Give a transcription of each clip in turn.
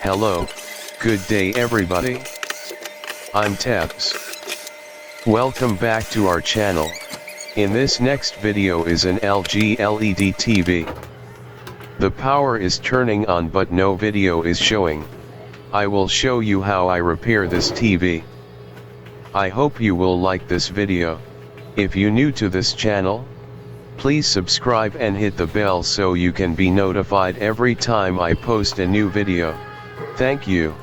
Hello, good day everybody. I'm Tebs. Welcome back to our channel. In this next video is an LG LED TV. The power is turning on but no video is showing. I will show you how I repair this TV. I hope you will like this video. If you new to this channel, please subscribe and hit the bell so you can be notified every time I post a new video. Thank you.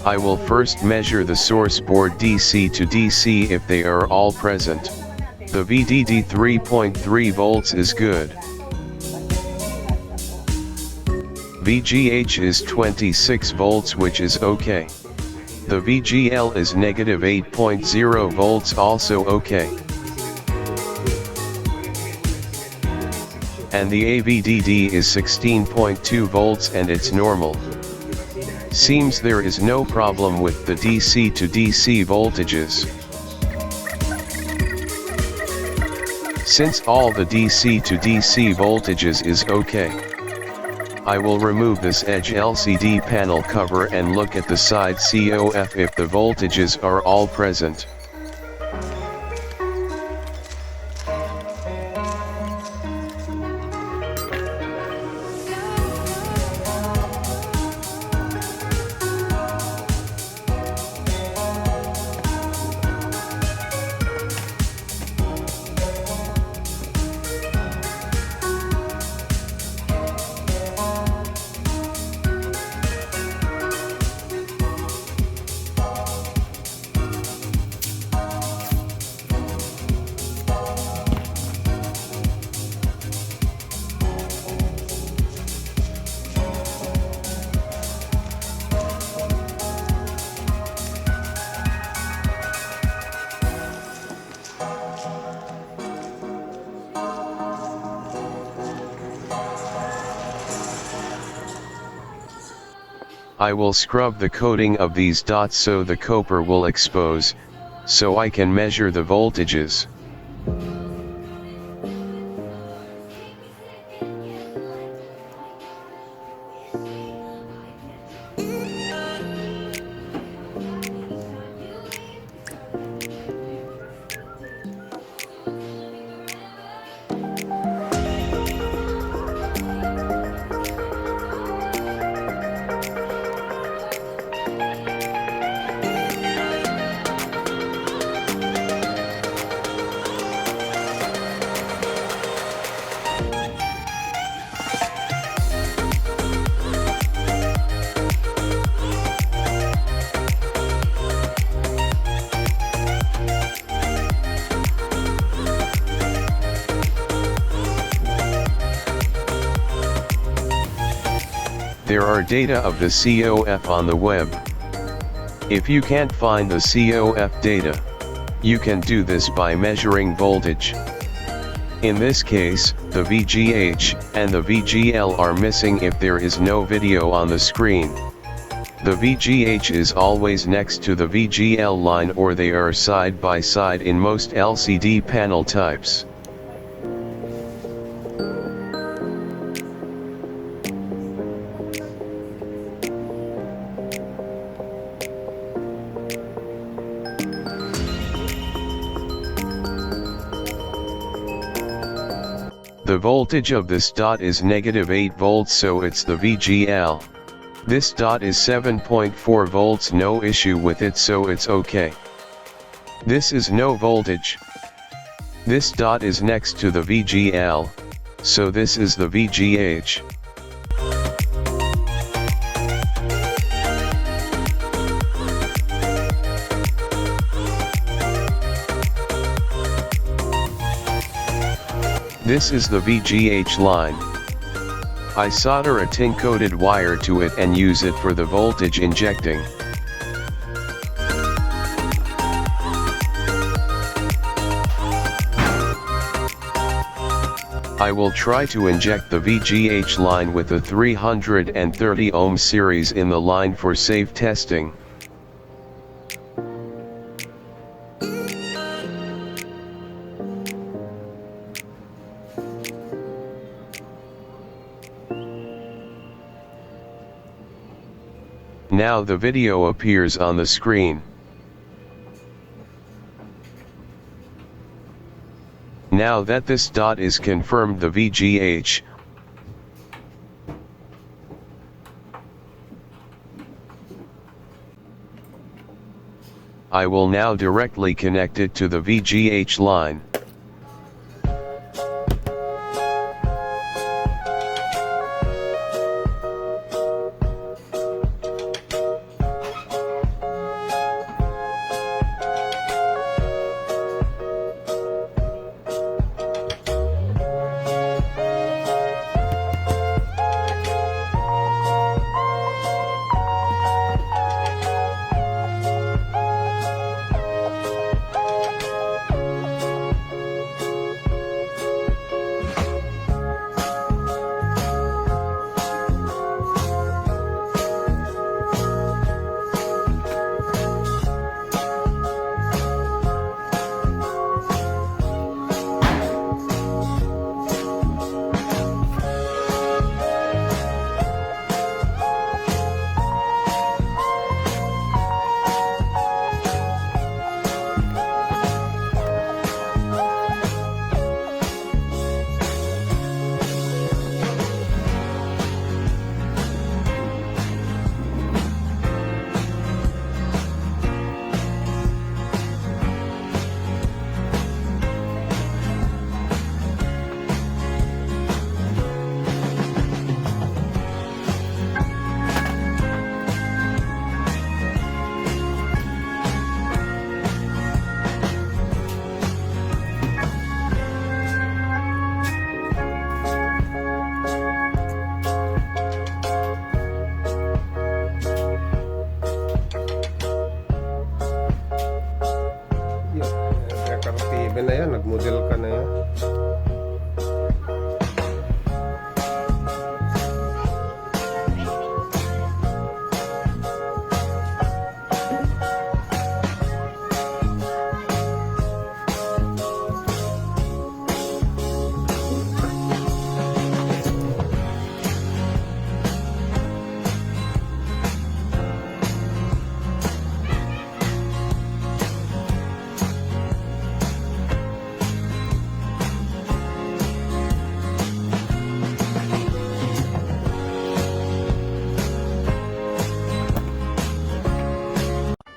I will first measure the source board DC to DC if they are all present. The VDD 3.3 volts is good. VGH is 26 volts which is okay. The VGL is negative 8.0 volts also okay. And the AVDD is 16.2 volts and it's normal. Seems there is no problem with the DC to DC voltages. Since all the DC to DC voltages is okay, I will remove this edge LCD panel cover and look at the side COF if the voltages are all present. I will scrub the coating of these dots so the copper will expose, so I can measure the voltages. There are data of the COF on the web. If you can't find the COF data, you can do this by measuring voltage. In this case, the VGH and the VGL are missing if there is no video on the screen. The VGH is always next to the VGL line or they are side by side in most LCD panel types. The voltage of this dot is negative 8 volts so it's the VGL. This dot is 7.4 volts, no issue with it so it's okay. This is no voltage. This dot is next to the VGL, so this is the VGH. This is the VGH line. I solder a tin-coated wire to it and use it for the voltage injecting. I will try to inject the VGH line with a 330 ohm series in the line for safe testing. Now the video appears on the screen. Now that this dot is confirmed the VGH, I will now directly connect it to the VGH line. Na yan, nagmodel ka na yan.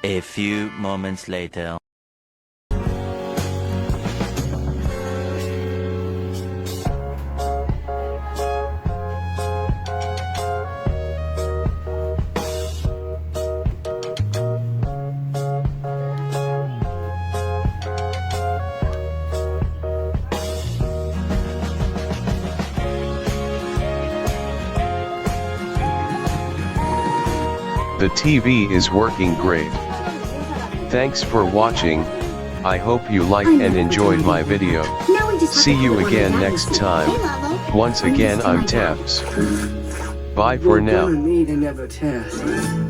A few moments later. The TV is working great. Thanks for watching. I hope you liked and enjoyed my video. See you again next time. Once again I'm Taps. Bye for now. We're gonna need another test.